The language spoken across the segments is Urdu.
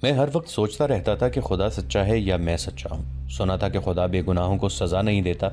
میں ہر وقت سوچتا رہتا تھا کہ خدا سچا ہے یا میں سچا ہوں۔ سنا تھا کہ خدا بے گناہوں کو سزا نہیں دیتا،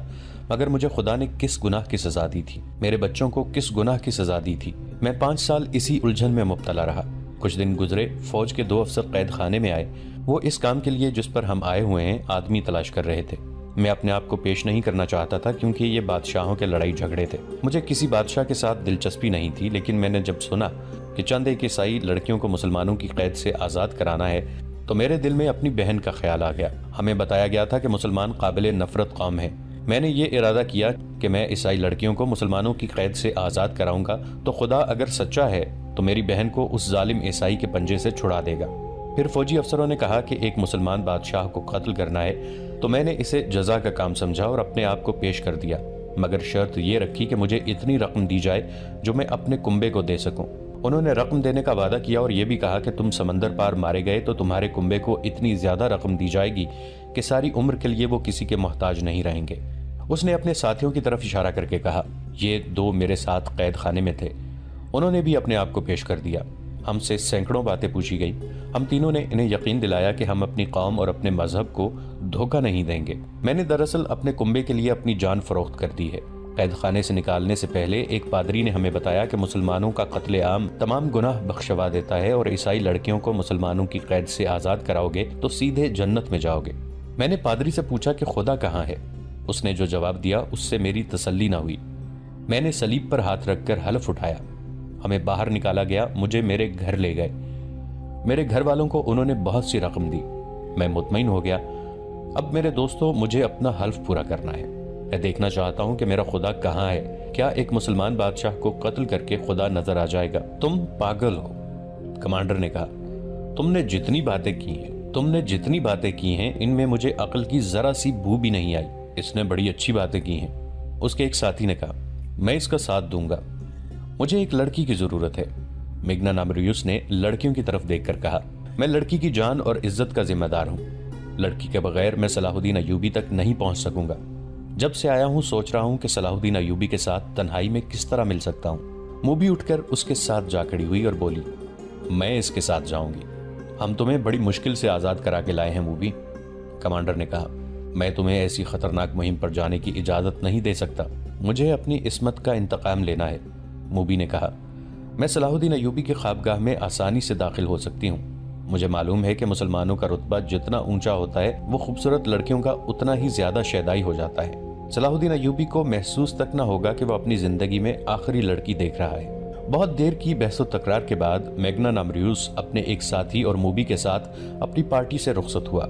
مگر مجھے خدا نے کس گناہ کی سزا دی تھی؟ میرے بچوں کو کس گناہ کی سزا دی تھی؟ میں 5 سال اسی الجھن میں مبتلا رہا۔ کچھ دن گزرے، فوج کے 2 افسر قید خانے میں آئے۔ وہ اس کام کے لیے جس پر ہم آئے ہوئے ہیں آدمی تلاش کر رہے تھے۔ میں اپنے آپ کو پیش نہیں کرنا چاہتا تھا کیونکہ یہ بادشاہوں کے لڑائی جھگڑے تھے۔ مجھے کسی بادشاہ کے ساتھ دلچسپی نہیں تھی، لیکن میں نے جب سنا کہ چند ایک عیسائی لڑکیوں کو مسلمانوں کی قید سے آزاد کرانا ہے تو میرے دل میں اپنی بہن کا خیال آ گیا۔ ہمیں بتایا گیا تھا کہ مسلمان قابل نفرت قوم ہے۔ میں نے یہ ارادہ کیا کہ میں عیسائی لڑکیوں کو مسلمانوں کی قید سے آزاد کراؤں گا تو خدا اگر سچا ہے تو میری بہن کو اس ظالم عیسائی کے پنجے سے چھڑا دے گا۔ پھر فوجی افسروں نے کہا کہ ایک مسلمان بادشاہ کو قتل کرنا ہے تو میں نے اسے جزا کا کام سمجھا اور اپنے آپ کو پیش کر دیا، مگر شرط یہ رکھی کہ مجھے اتنی رقم دی جائے جو میں اپنے کنبے کو دے سکوں۔ انہوں نے رقم دینے کا وعدہ کیا اور یہ بھی کہا کہ تم سمندر پار مارے گئے تو تمہارے کنبے کو اتنی زیادہ رقم دی جائے گی کہ ساری عمر کے لیے وہ کسی کے محتاج نہیں رہیں گے۔ اس نے اپنے ساتھیوں کی طرف اشارہ کر کے کہا، یہ 2 میرے ساتھ قید خانے میں تھے۔ انہوں نے بھی اپنے آپ کو پیش کر دیا۔ ہم سے سینکڑوں باتیں پوچھی گئی۔ ہم تینوں نے انہیں یقین دلایا کہ ہم اپنی قوم اور اپنے مذہب کو دھوکہ نہیں دیں گے۔ میں نے دراصل اپنے کنبے کے لیے اپنی جان فروخت کر دی ہے۔ قید خانے سے نکالنے سے پہلے ایک پادری نے ہمیں بتایا کہ مسلمانوں کا قتل عام تمام گناہ بخشوا دیتا ہے اور عیسائی لڑکیوں کو مسلمانوں کی قید سے آزاد کراؤ گے تو سیدھے جنت میں جاؤ گے۔ میں نے پادری سے پوچھا کہ خدا کہاں ہے؟ اس نے جو جواب دیا اس سے میری تسلی نہ ہوئی۔ میں نے صلیب پر ہاتھ رکھ کر حلف اٹھایا۔ ہمیں باہر نکالا گیا، مجھے میرے گھر لے گئے۔ میرے گھر والوں کو انہوں نے بہت سی رقم دی۔ میں مطمئن ہو گیا۔ اب میرے دوستو، مجھے اپنا حلف پورا کرنا ہے۔ میں دیکھنا چاہتا ہوں کہ میرا خدا کہاں ہے۔ کیا ایک مسلمان بادشاہ کو قتل کر کے خدا نظر آ جائے گا؟ تم پاگل ہو، کمانڈر نے کہا۔ تم نے جتنی باتیں کی ہیں ان میں مجھے عقل کی ذرا سی بو بھی نہیں آئی۔ اس نے بڑی اچھی باتیں کی ہیں، اس کے ایک ساتھی نے کہا۔ میں اس کا ساتھ دوں گا۔ مجھے ایک لڑکی کی ضرورت ہے، میگنا نامریوس نے لڑکیوں کی طرف دیکھ کر کہا۔ میں لڑکی کی جان اور عزت کا ذمہ دار ہوں۔ لڑکی کے بغیر میں صلاح الدین ایوبی تک نہیں پہنچ سکوں گا۔ جب سے آیا ہوں سوچ رہا ہوں کہ صلاح الدین ایوبی کے ساتھ تنہائی میں کس طرح مل سکتا ہوں۔ موبی اٹھ کر اس کے ساتھ جا کھڑی ہوئی اور بولی، میں اس کے ساتھ جاؤں گی۔ ہم تمہیں بڑی مشکل سے آزاد کرا کے لائے ہیں موبی، کمانڈر نے کہا۔ میں تمہیں ایسی خطرناک مہم پر جانے کی اجازت نہیں دے سکتا۔ مجھے اپنی عصمت کا انتقام لینا ہے، موبی نے کہا۔ میں صلاح الدین ایوبی کی خوابگاہ میں آسانی سے داخل ہو سکتی ہوں۔ مجھے معلوم ہے کہ مسلمانوں کا رتبہ جتنا اونچا ہوتا ہے وہ خوبصورت لڑکیوں کا اتنا ہی زیادہ شیدائی ہو جاتا ہے۔ صلاح الدین ایوبی کو محسوس تک نہ ہوگا کہ وہ اپنی زندگی میں آخری لڑکی دیکھ رہا ہے۔ بہت دیر کی بحث و تکرار کے بعد میگنا نامریوس اپنے ایک ساتھی اور موبی کے ساتھ اپنی پارٹی سے رخصت ہوا۔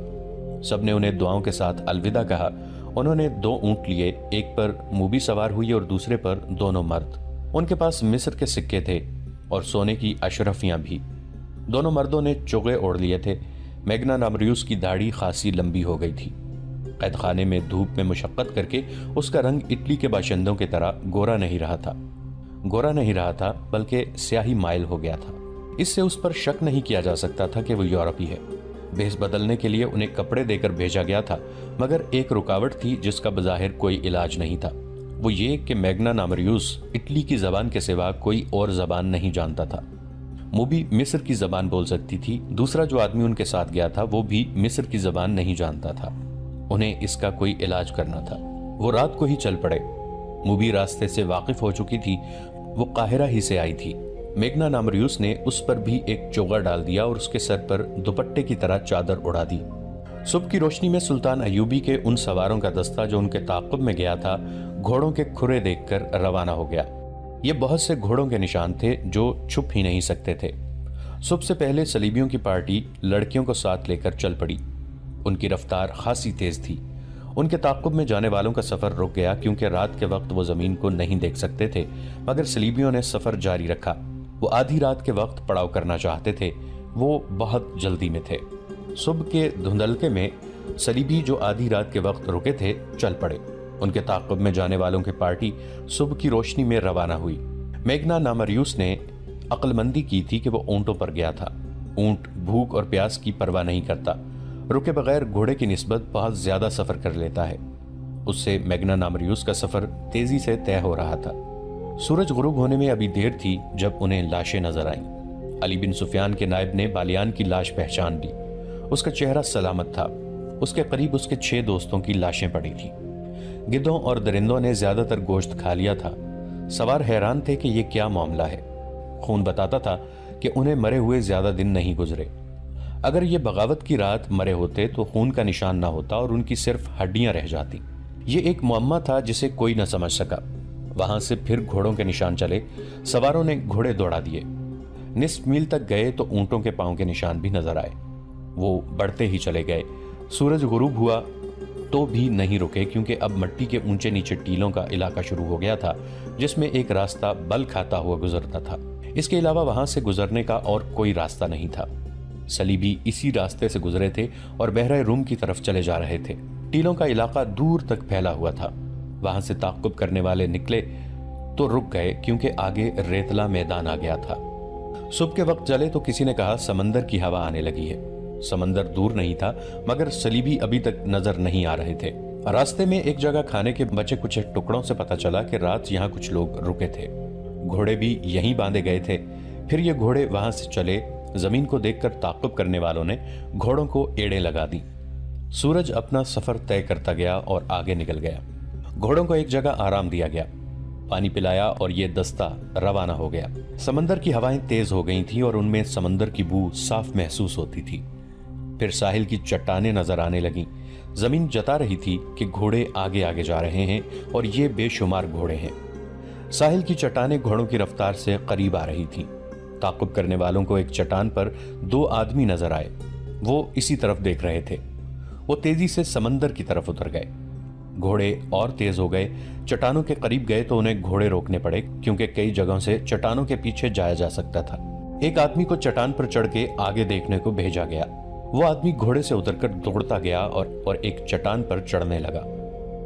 سب نے انہیں دعاؤں کے ساتھ الوداع کہا۔ انہوں نے 2 اونٹ لیے، ایک پر موبی سوار ہوئی اور دوسرے پر دونوں مرد۔ ان کے پاس مصر کے سکے تھے اور سونے کی اشرفیاں بھی۔ دونوں مردوں نے چوغے اوڑھ لیے تھے۔ میگنا نامریوس کی داڑھی خاصی لمبی ہو گئی تھی۔ قید خانے میں دھوپ میں مشقت کر کے اس کا رنگ اٹلی کے باشندوں کی طرح گورا نہیں رہا تھا بلکہ سیاہی مائل ہو گیا تھا۔ اس سے اس پر شک نہیں کیا جا سکتا تھا کہ وہ یورپی ہے۔ بھیس بدلنے کے لیے انہیں کپڑے دے کر بھیجا گیا تھا، مگر ایک رکاوٹ تھی جس کا بظاہر کوئی علاج نہیں تھا۔ وہ یہ کہ میگنا نامریوس اٹلی کی زبان کے سوا کوئی اور زبان نہیں جانتا تھا۔ موبی مصر کی زبان بول سکتی تھی، دوسرا جو آدمی ان کے ساتھ گیا تھا وہ بھی مصر کی زبان نہیں جانتا تھا۔ انہیں اس کا کوئی علاج کرنا تھا۔ وہ رات کو ہی چل پڑے۔ موبی راستے سے واقف ہو چکی تھی، وہ قاہرہ ہی سے آئی تھی۔ میگنا نامریوس نے اس پر بھی ایک چوغا ڈال دیا اور اس کے سر پر دوپٹے کی طرح چادر اڑا دی۔ صبح کی روشنی میں سلطان ایوبی کے ان سواروں کا دستہ جو ان کے تعاقب میں گیا تھا گھوڑوں کے کھرے دیکھ کر روانہ ہو گیا۔ یہ بہت سے گھوڑوں کے نشان تھے جو چھپ ہی نہیں سکتے تھے۔ صبح سے پہلے صلیبیوں کی پارٹی لڑکیوں کو ساتھ لے کر چل پڑی۔ ان کی رفتار خاصی تیز تھی۔ ان کے تعاقب میں جانے والوں کا سفر رک گیا کیونکہ رات کے وقت وہ زمین کو نہیں دیکھ سکتے تھے، مگر صلیبیوں نے سفر جاری رکھا۔ وہ آدھی رات کے وقت پڑاؤ کرنا چاہتے تھے۔ وہ بہت جلدی میں تھے۔ صبح کے دھندلکے میں صلیبی جو آدھی رات کے وقت رکے تھے چل پڑے۔ ان کے تعاقب میں جانے والوں کی پارٹی صبح کی روشنی میں روانہ ہوئی۔ میگنا نامریوس نے عقل مندی کی تھی کہ وہ اونٹوں پر گیا تھا۔ اونٹ بھوک اور پیاس کی پرواہ نہیں کرتا، رکے بغیر گھوڑے کی نسبت بہت زیادہ سفر کر لیتا ہے۔ اس سے میگنا نامریوس کا سفر تیزی سے طے ہو رہا تھا۔ سورج غروب ہونے میں ابھی دیر تھی جب انہیں لاشیں نظر آئیں۔ علی بن سفیان کے نائب نے بالیان کی لاش پہچان لی۔ اس کا چہرہ سلامت تھا۔ اس کے قریب اس کے 6 دوستوں کی لاشیں پڑی تھیں۔ گدھوں اور درندوں نے زیادہ تر گوشت کھا لیا تھا۔ سوار حیران تھے کہ یہ کیا معاملہ ہے۔ خون بتاتا تھا کہ انہیں مرے ہوئے زیادہ دن نہیں گزرے۔ اگر یہ بغاوت کی رات مرے ہوتے تو خون کا نشان نہ ہوتا اور ان کی صرف ہڈیاں رہ جاتی۔ یہ ایک معمہ تھا جسے کوئی نہ سمجھ سکا۔ وہاں سے پھر گھوڑوں کے نشان چلے۔ سواروں نے گھوڑے دوڑا دیے۔ نصف میل تک گئے تو اونٹوں کے پاؤں کے نشان بھی نظر آئے۔ وہ بڑھتے ہی چلے گئے۔ سورج غروب ہوا تو بھی نہیں رکے، کیونکہ اب مٹی کے اونچے نیچے ٹیلوں کا علاقہ شروع ہو گیا تھا جس میں ایک راستہ بل کھاتا ہوا گزرتا تھا۔ اس کے علاوہ وہاں سے گزرنے کا اور کوئی راستہ نہیں تھا۔ صلیبی اسی راستے سے گزرے تھے اور بحیرہ روم کی طرف چلے جا رہے تھے۔ ٹیلوں کا علاقہ دور تک پھیلا ہوا تھا۔ وہاں سے تعقب کرنے والے نکلے تو رک گئے، کیونکہ آگے ریتلا میدان آ گیا تھا۔ صبح کے وقت چلے تو کسی نے کہا سمندر کی ہوا آنے لگی ہے۔ سمندر دور نہیں تھا، مگر صلیبی ابھی تک نظر نہیں آ رہے تھے۔ راستے میں ایک جگہ کھانے کے بچے کچھ ٹکڑوں سے پتہ چلا کہ رات یہاں کچھ لوگ رکے تھے۔ گھوڑے بھی یہیں باندھے گئے تھے۔ پھر یہ گھوڑے وہاں سے چلے۔ زمین کو دیکھ کر تعقب کرنے والوں نے گھوڑوں کو ایڑیں لگا دی۔ سورج اپنا سفر طے کرتا گیا اور آگے نکل گیا۔ گھوڑوں کو ایک جگہ آرام دیا گیا، پانی پلایا اور یہ دستہ روانہ ہو گیا۔ سمندر کی ہوائیں تیز ہو گئی تھیں اور ان میں سمندر کی بو صاف محسوس ہوتی تھی۔ پھر ساحل کی چٹانیں نظر آنے لگیں۔ زمین جتا رہی تھی کہ گھوڑے آگے آگے جا رہے ہیں اور یہ بے شمار گھوڑے ہیں۔ ساحل کی چٹانیں گھوڑوں کی رفتار سے قریب آ رہی تھیں۔ تعقب کرنے والوں کو ایک چٹان پر 2 آدمی نظر آئے۔ وہ اسی طرف دیکھ رہے تھے۔ وہ تیزی سے سمندر کی طرف اتر گئے۔ گھوڑے اور تیز ہو گئے۔ چٹانوں کے قریب گئے تو انہیں گھوڑے روکنے پڑے، کیونکہ کئی جگہوں سے چٹانوں کے پیچھے جایا جا سکتا تھا۔ ایک آدمی کو چٹان پر چڑھ کے آگے دیکھنے کو بھیجا گیا۔ وہ آدمی گھوڑے سے اتر کر دوڑتا گیا اور ایک چٹان پر چڑھنے لگا۔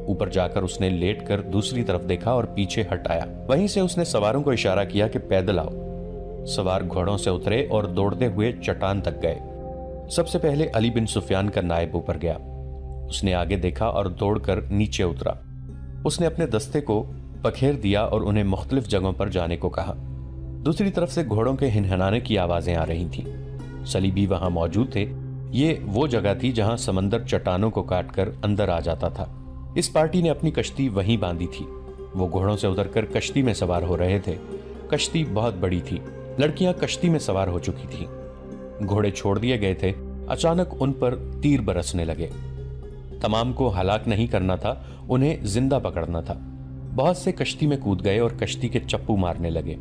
اوپر جا کر اس نے لیٹ کر دوسری طرف دیکھا اور پیچھے ہٹ آیا۔ وہیں سے اس نے سواروں کو اشارہ کیا کہ پیدل آؤ۔ سوار گھوڑوں سے اترے اور دوڑتے ہوئے چٹان تک گئے۔ سب سے پہلے علی بن سفیان کا نائب اوپر گیا۔ اس نے آگے دیکھا اور دوڑ کر نیچے اترا۔ اس نے اپنے دستے کو پکھیر دیا اور انہیں مختلف جگہوں پر جانے کو کہا۔ دوسری طرف سے گھوڑوں کے ہنہنانے کی آوازیں آ رہی تھیں۔ صلیبی وہاں موجود تھے۔ یہ وہ جگہ تھی جہاں سمندر چٹانوں کو کاٹ کر اندر آ جاتا تھا۔ اس پارٹی نے اپنی کشتی وہیں باندھی تھی۔ وہ گھوڑوں سے اتر کر کشتی میں سوار ہو رہے تھے۔ کشتی بہت بڑی تھی۔ لڑکیاں کشتی میں سوار ہو چکی تھیں۔ گھوڑے چھوڑ دیے گئے تھے۔ اچانک ان پر تیر برسنے لگے۔ تمام کو ہلاک نہیں کرنا تھا، انہیں زندہ پکڑنا تھا۔ بہت سے کشتی میں کود گئے اور کشتی کے چپو مارنے لگے۔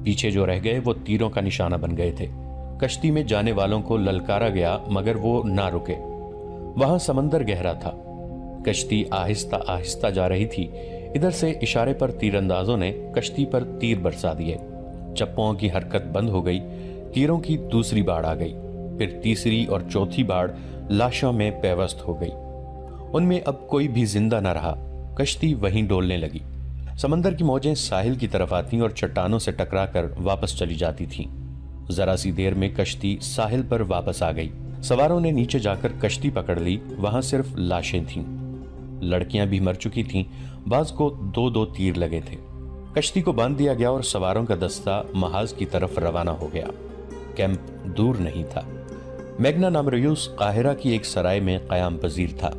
پیچھے جو رہ گئے وہ تیروں کا نشانہ بن گئے تھے۔ کشتی میں جانے والوں کو للکارا گیا، مگر وہ نہ رکے۔ وہاں سمندر گہرا تھا۔ کشتی آہستہ آہستہ جا رہی تھی۔ ادھر سے اشارے پر تیر اندازوں نے کشتی پر تیر برسا دیے۔ چپوں کی حرکت بند ہو گئی۔ تیروں کی دوسری باڑ آ گئی۔ پھر تیسری اور چوتھی باڑ لاشوں میں پیوست ہو گئی۔ ان میں اب کوئی بھی زندہ نہ رہا۔ کشتی وہیں ڈولنے لگی۔ سمندر کی موجیں ساحل کی طرف آتی اور چٹانوں سے ٹکرا کر واپس چلی جاتی تھیں۔ ذرا سی دیر میں کشتی ساحل پر واپس آ گئی۔ سواروں نے نیچے جا کر کشتی پکڑ لی۔ وہاں صرف لاشیں تھیں۔ لڑکیاں بھی مر چکی تھیں۔ بعض کو 2 تیر لگے تھے۔ کشتی کو باندھ دیا گیا اور سواروں کا دستہ محاذ کی طرف روانہ ہو گیا۔ کیمپ دور نہیں تھا۔ میگنا نامریوس قاہرہ کی ایک سرائے میں قیام پذیر تھا۔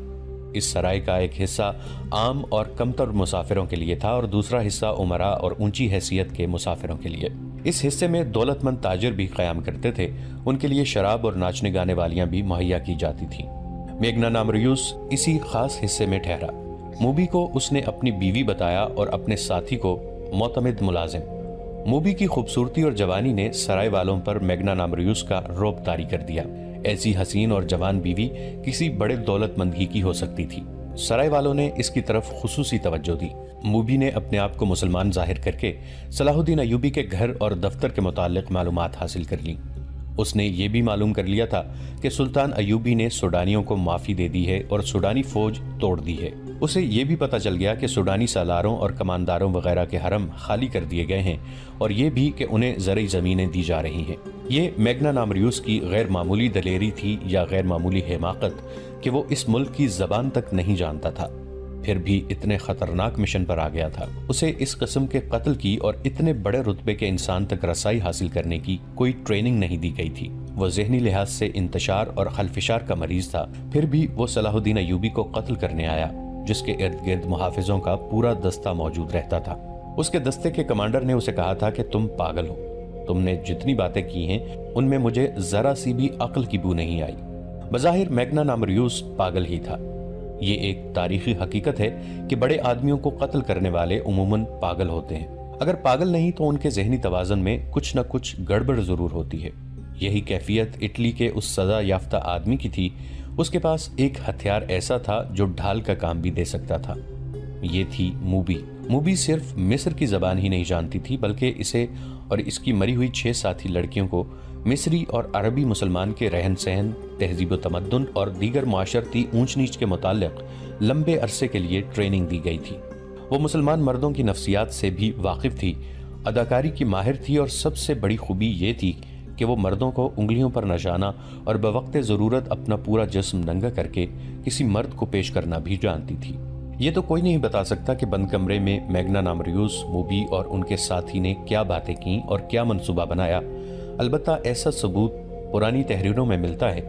اس سرائے کا ایک حصہ عام اور کمتر مسافروں کے لیے تھا اور دوسرا حصہ امراء اور اونچی حیثیت کے مسافروں کے لیے۔ اس حصے میں دولت مند تاجر بھی قیام کرتے تھے۔ ان کے لیے شراب اور ناچنے گانے والیاں بھی مہیا کی جاتی تھیں۔ میگنا نامریوس اسی خاص حصے میں ٹھہرا۔ موبی کو اس نے اپنی بیوی بتایا اور اپنے ساتھی کو معتمد ملازم۔ موبی کی خوبصورتی اور جوانی نے سرائے والوں پر میگنا نامریوس کا رعب طاری کر دیا۔ ایسی حسین اور جوان بیوی کسی بڑے دولت مند ہی کی ہو سکتی تھی۔ سرائے والوں نے اس کی طرف خصوصی توجہ دی۔ موبی نے اپنے آپ کو مسلمان ظاہر کر کے صلاح الدین ایوبی کے گھر اور دفتر کے متعلق معلومات حاصل کر لیں۔ اس نے یہ بھی معلوم کر لیا تھا کہ سلطان ایوبی نے سوڈانیوں کو معافی دے دی ہے اور سوڈانی فوج توڑ دی ہے۔ اسے یہ بھی پتہ چل گیا کہ سوڈانی سالاروں اور کمانداروں وغیرہ کے حرم خالی کر دیے گئے ہیں، اور یہ بھی کہ انہیں زرعی زمینیں دی جا رہی ہیں۔ یہ میگنا نامریوس کی غیر معمولی دلیری تھی یا غیر معمولی حماقت کہ وہ اس ملک کی زبان تک نہیں جانتا تھا۔ پھر بھی اتنے خطرناک مشن پر آ گیا تھا۔ اسے اس قسم کے قتل کی اور اتنے بڑے رتبے کے انسان تک رسائی حاصل کرنے کی کوئی ٹریننگ نہیں دی گئی تھی۔ وہ ذہنی لحاظ سے انتشار اور خلفشار کا مریض تھا، پھر بھی وہ صلاح الدین ایوبی کو قتل کرنے آیا، جس کے ارد گرد محافظوں کا پورا دستہ موجود رہتا تھا۔ اس کے دستے کے کمانڈر نے اسے کہا تھا کہ تم پاگل ہو، تم نے جتنی باتیں کی ہیں ان میں مجھے ذرا سی بھی عقل کی بو نہیں آئی۔ بظاہر میگنا نامریوس پاگل ہی تھا۔ یہ ایک تاریخی حقیقت ہے کہ بڑے آدمیوں کو قتل کرنے والے عموماً پاگل ہوتے ہیں۔ اگر پاگل نہیں تو ان کے ذہنی توازن میں کچھ نہ کچھ گڑبڑ ضرور ہوتی ہے۔ یہی کیفیت اٹلی کے اس سزا یافتہ آدمی کی تھی۔ اس کے پاس ایک ہتھیار ایسا تھا جو ڈھال کا کام بھی دے سکتا تھا۔ یہ تھی موبی۔ موبی صرف مصر کی زبان ہی نہیں جانتی تھی، بلکہ اسے اور اس کی مری ہوئی 6 ساتھی لڑکیوں کو مصری اور عربی مسلمان کے رہن سہن، تہذیب و تمدن اور دیگر معاشرتی اونچ نیچ کے متعلق لمبے عرصے کے لیے ٹریننگ دی گئی تھی۔ وہ مسلمان مردوں کی نفسیات سے بھی واقف تھی، اداکاری کی ماہر تھی، اور سب سے بڑی خوبی یہ تھی کہ وہ مردوں کو انگلیوں پر نشانہ اور بوقت ضرورت اپنا پورا جسم ننگا کر کے کسی مرد کو پیش کرنا بھی جانتی تھی۔ یہ تو کوئی نہیں بتا سکتا کہ بند کمرے میں میگنا نامریوس، موبی اور ان کے ساتھی نے کیا باتیں کیں اور کیا منصوبہ بنایا۔ البتہ ایسا ثبوت پرانی تحریروں میں ملتا ہے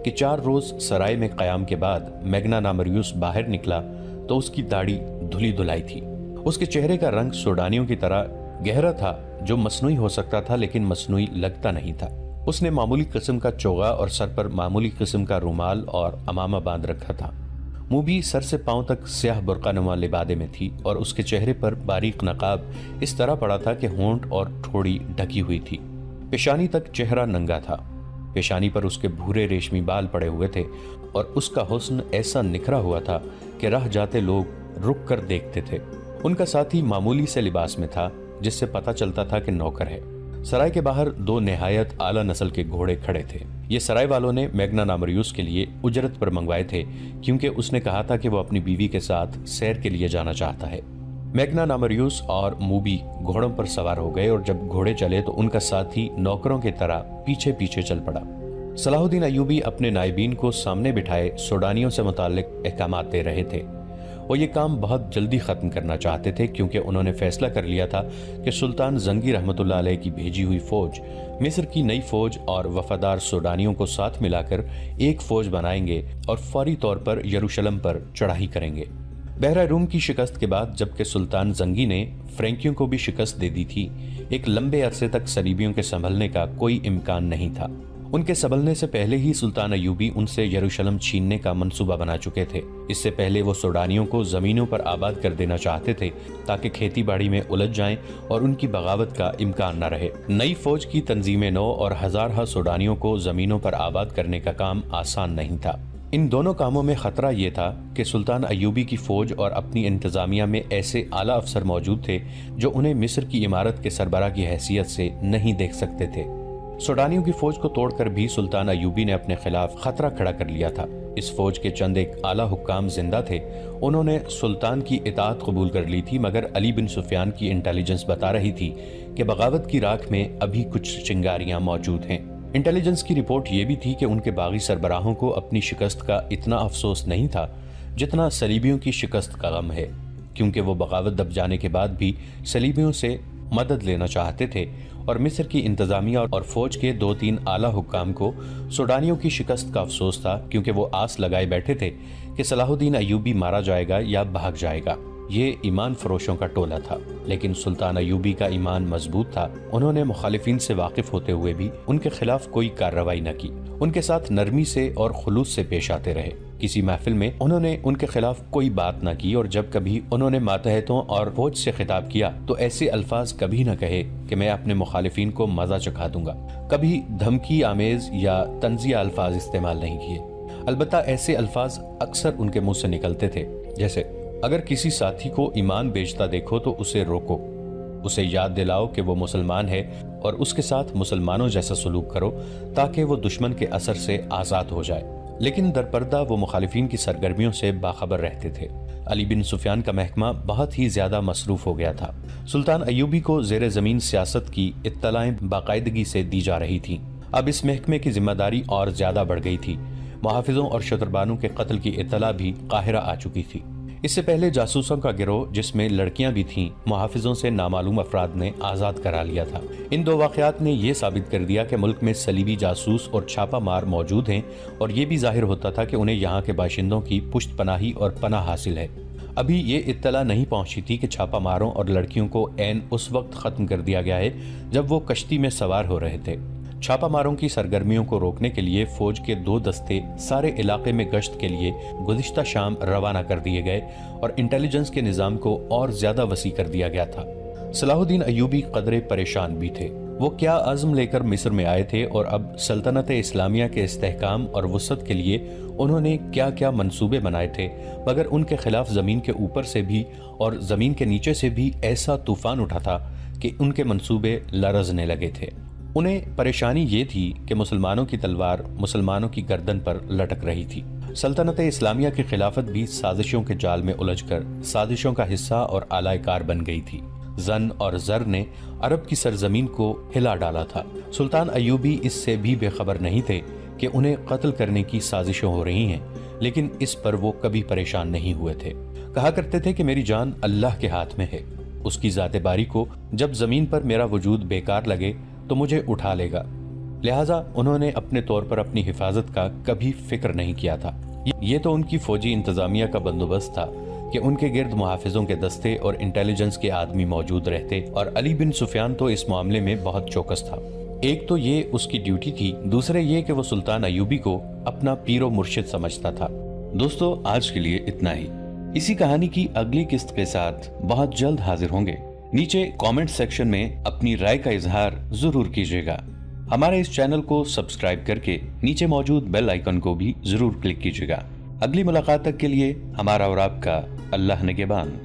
کہ 4 روز سرائے میں قیام کے بعد میگنا نامریوس باہر نکلا تو اس کی داڑھی دھلی دھلائی تھی۔ اس کے چہرے کا رنگ سوڈانیوں کی طرح گہرا تھا، جو مصنوعی ہو سکتا تھا لیکن مصنوعی لگتا نہیں تھا۔ اس نے معمولی قسم کا چوغا اور سر پر معمولی قسم کا رومال اور عمامہ باندھ رکھا تھا۔ موبی سر سے پاؤں تک سیاہ برقع نما لبادے میں تھی اور اس کے چہرے پر باریک نقاب اس طرح پڑا تھا کہ ہونٹ اور ٹھوڑی ڈھکی ہوئی تھی۔ پیشانی تک چہرہ ننگا تھا۔ پیشانی پر اس کے بھورے ریشمی بال پڑے ہوئے تھے اور اس کا حسن ایسا نکھرا ہوا تھا کہ راہ جاتے لوگ رک کر دیکھتے تھے۔ ان کا ساتھی معمولی سے لباس میں تھا، جس سے پتہ چلتا تھا کہ نوکر ہے۔ سرائے کے باہر 2 نہایت اعلیٰ نسل کے گھوڑے کھڑے تھے۔ یہ سرائے والوں نے میگنا نامریوس کے لیے اجرت پر منگوائے تھے، کیونکہ اس نے کہا تھا کہ وہ اپنی بیوی کے ساتھ سیر کے لیے جانا چاہتا ہے۔ میگنا نامریوس اور موبی گھوڑوں پر سوار ہو گئے، اور جب گھوڑے چلے تو ان کا ساتھی نوکروں کی طرح پیچھے پیچھے چل پڑا۔ صلاح الدین ایوبی اپنے نائبین کو سامنے بٹھائے سوڈانیوں سے متعلق احکامات دے رہے تھے۔ وہ یہ کام بہت جلدی ختم کرنا چاہتے تھے، کیونکہ انہوں نے فیصلہ کر لیا تھا کہ سلطان زنگی رحمۃ اللہ علیہ کی بھیجی ہوئی فوج مصر کی نئی فوج اور وفادار سوڈانیوں کو ساتھ ملا کر ایک فوج بنائیں گے اور فوری طور پر یروشلم پر چڑھائی کریں گے۔ بحرہ روم کی شکست کے بعد، جبکہ سلطان زنگی نے فرینکیوں کو بھی شکست دے دی تھی، ایک لمبے عرصے تک صلیبیوں کے سنبھلنے کا کوئی امکان نہیں تھا۔ ان کے سنبھلنے سے پہلے ہی سلطان ایوبی ان سے یروشلم چھیننے کا منصوبہ بنا چکے تھے۔ اس سے پہلے وہ سوڈانیوں کو زمینوں پر آباد کر دینا چاہتے تھے تاکہ کھیتی باڑی میں الجھ جائیں اور ان کی بغاوت کا امکان نہ رہے۔ نئی فوج کی تنظیم نو اور ہزارہ سوڈانیوں کو زمینوں پر آباد کرنے کا کام آسان نہیں تھا۔ ان دونوں کاموں میں خطرہ یہ تھا کہ سلطان ایوبی کی فوج اور اپنی انتظامیہ میں ایسے اعلیٰ افسر موجود تھے جو انہیں مصر کی عمارت کے سربراہ کی حیثیت سے نہیں دیکھ سکتے تھے۔ سوڈانیوں کی فوج کو توڑ کر بھی سلطان ایوبی نے اپنے خلاف خطرہ کھڑا کر لیا تھا۔ اس فوج کے چند ایک اعلیٰ حکام زندہ تھے۔ انہوں نے سلطان کی اطاعت قبول کر لی تھی، مگر علی بن سفیان کی انٹیلیجنس بتا رہی تھی کہ بغاوت کی راکھ میں ابھی کچھ چنگاریاں موجود ہیں۔ انٹیلیجنس کی رپورٹ یہ بھی تھی کہ ان کے باغی سربراہوں کو اپنی شکست کا اتنا افسوس نہیں تھا جتنا صلیبیوں کی شکست کا غم ہے، کیونکہ وہ بغاوت دب جانے کے بعد بھی صلیبیوں سے مدد لینا چاہتے تھے، اور مصر کی انتظامیہ اور فوج کے 2-3 اعلیٰ حکام کو سوڈانیوں کی شکست کا افسوس تھا، کیونکہ وہ آس لگائے بیٹھے تھے کہ صلاح الدین ایوبی مارا جائے گا یا بھاگ جائے گا۔ یہ ایمان فروشوں کا ٹولہ تھا، لیکن سلطان ایوبی کا ایمان مضبوط تھا۔ انہوں نے مخالفین سے واقف ہوتے ہوئے بھی ان کے خلاف کوئی کارروائی نہ کی، ان کے ساتھ نرمی سے اور خلوص سے پیش آتے رہے۔ کسی محفل میں انہوں نے ان کے خلاف کوئی بات نہ کی، اور جب کبھی انہوں نے ماتحتوں اور فوج سے خطاب کیا تو ایسے الفاظ کبھی نہ کہے کہ میں اپنے مخالفین کو مزہ چکھا دوں گا۔ کبھی دھمکی آمیز یا طنزیہ الفاظ استعمال نہیں کیے۔ البتہ ایسے الفاظ اکثر ان کے منہ سے نکلتے تھے، جیسے اگر کسی ساتھی کو ایمان بیچتا دیکھو تو اسے روکو، اسے یاد دلاؤ کہ وہ مسلمان ہے اور اس کے ساتھ مسلمانوں جیسا سلوک کرو تاکہ وہ دشمن کے اثر سے آزاد ہو جائے۔ لیکن درپردہ وہ مخالفین کی سرگرمیوں سے باخبر رہتے تھے۔ علی بن سفیان کا محکمہ بہت ہی زیادہ مصروف ہو گیا تھا۔ سلطان ایوبی کو زیر زمین سیاست کی اطلاعیں باقاعدگی سے دی جا رہی تھیں۔ اب اس محکمے کی ذمہ داری اور زیادہ بڑھ گئی تھی۔ محافظوں اور شتربانوں کے قتل کی اطلاع بھی قاہرہ آ چکی تھی۔ اس سے پہلے جاسوسوں کا گروہ جس میں لڑکیاں بھی تھیں محافظوں سے نامعلوم افراد نے آزاد کرا لیا تھا۔ ان دو واقعات نے یہ ثابت کر دیا کہ ملک میں صلیبی جاسوس اور چھاپہ مار موجود ہیں، اور یہ بھی ظاہر ہوتا تھا کہ انہیں یہاں کے باشندوں کی پشت پناہی اور پناہ حاصل ہے۔ ابھی یہ اطلاع نہیں پہنچی تھی کہ چھاپہ ماروں اور لڑکیوں کو عین اس وقت ختم کر دیا گیا ہے جب وہ کشتی میں سوار ہو رہے تھے۔ چھاپہ ماروں کی سرگرمیوں کو روکنے کے لیے فوج کے 2 دستے سارے علاقے میں گشت کے لیے گزشتہ شام روانہ کر دیے گئے اور انٹیلیجنس کے نظام کو اور زیادہ وسیع کر دیا گیا تھا۔ صلاح الدین ایوبی قدرے پریشان بھی تھے۔ وہ کیا عزم لے کر مصر میں آئے تھے اور اب سلطنت اسلامیہ کے استحکام اور وسعت کے لیے انہوں نے کیا کیا منصوبے بنائے تھے، مگر ان کے خلاف زمین کے اوپر سے بھی اور زمین کے نیچے سے بھی ایسا طوفان اٹھا تھا کہ ان کے منصوبے لرزنے لگے تھے۔ انہیں پریشانی یہ تھی کہ مسلمانوں کی تلوار مسلمانوں کی گردن پر لٹک رہی تھی۔ سلطنت اسلامیہ کی خلافت بھی سازشوں کے جال میں الجھ کر سازشوں کا حصہ اور آلائے کار بن گئی تھی۔ زن اور زر نے عرب کی سرزمین کو ہلا ڈالا تھا۔ سلطان ایوبی اس سے بھی بے خبر نہیں تھے کہ انہیں قتل کرنے کی سازشیں ہو رہی ہیں، لیکن اس پر وہ کبھی پریشان نہیں ہوئے تھے۔ کہا کرتے تھے کہ میری جان اللہ کے ہاتھ میں ہے، اس کی ذات باری کو جب زمین پر میرا وجود بیکار لگے تو مجھے اٹھا لے گا۔ لہٰذا انہوں نے اپنے طور پر اپنی حفاظت کا کبھی فکر نہیں کیا تھا۔ یہ تو ان کی فوجی انتظامیہ کا بندوبست تھا کہ ان کے گرد محافظوں کے دستے اور انٹیلیجنس کے آدمی موجود رہتے، اور علی بن سفیان تو اس معاملے میں بہت چوکس تھا۔ ایک تو یہ اس کی ڈیوٹی تھی، دوسرے یہ کہ وہ سلطان ایوبی کو اپنا پیر و مرشد سمجھتا تھا۔ دوستو، آج کے لیے اتنا ہی۔ اسی کہانی کی اگلی قسط کے ساتھ بہت جلد حاضر ہوں گے۔ نیچے کامنٹ سیکشن میں اپنی رائے کا اظہار ضرور کیجیے گا۔ ہمارے اس چینل کو سبسکرائب کر کے نیچے موجود بیل آئیکن کو بھی ضرور کلک کیجیے گا۔ اگلی ملاقات تک کے لیے ہمارا اور آپ کا اللہ نگہبان۔